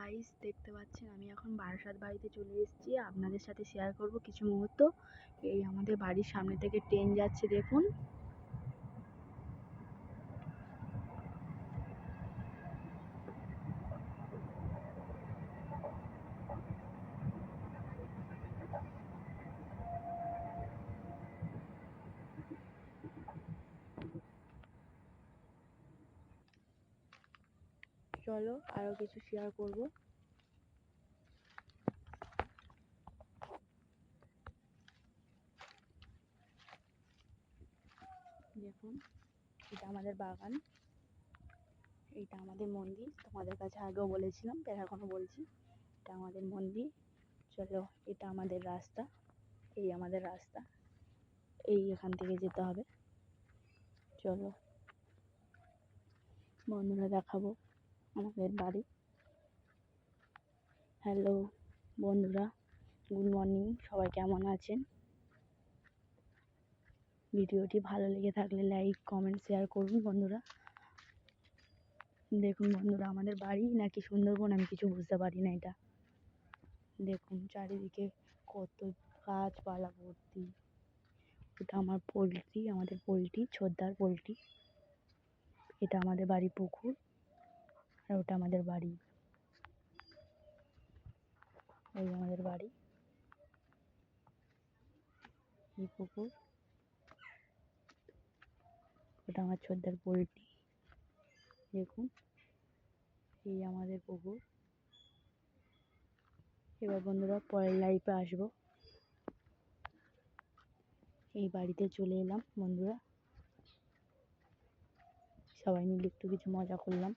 Guys, দেখতে পাচ্ছেন আমি এখন বারাসাত বাড়িতে চলে এসেছি। আপনাদের সাথে শেয়ার করব কিছু মুহূর্ত। এই আমাদের বাড়ির সামনে থেকে ট্রেন যাচ্ছে, দেখুন। চলো আরো কিছু শেয়ার করব। দেখুন, এটা আমাদের বাগান, এটা আমাদের মন্দির। তোমাদের কাছে আগেও বলেছিলাম, এখনো বলছি, এটা আমাদের মন্দির। চলো, এটা আমাদের রাস্তা, এই আমাদের রাস্তা, এই এখান থেকে যেতে হবে। চলো বন্ধুরা, দেখাবো আমাদের বাড়ি। হ্যালো বন্ধুরা, গুড মর্নিং, সবাই কেমন আছেন? ভিডিওটি ভালো লেগে থাকলে লাইক, কমেন্ট, শেয়ার করুন বন্ধুরা। দেখুন বন্ধুরা, আমাদের বাড়ি নাকি সুন্দরবন আমি কিছু বুঝতে পারি না। এটা দেখুন, চারিদিকে কত গাছপালা ভর্তি। ওটা আমার পোলট্রি, আমাদের পোলট্রি, ছোদ্দার পোলট্রি। এটা আমাদের বাড়ি পুকুর, আর ওটা আমাদের বাড়ি। এই আমাদের বাড়ি, এই পুকুর, ওটা আমার ছোদ্দার পোলট্রি। দেখুন, এই আমাদের পুকুর। এবার বন্ধুরা পরের লাইফে আসবো। এই বাড়িতে চলে এলাম বন্ধুরা, সবাই মিলে একটু কিছু মজা করলাম।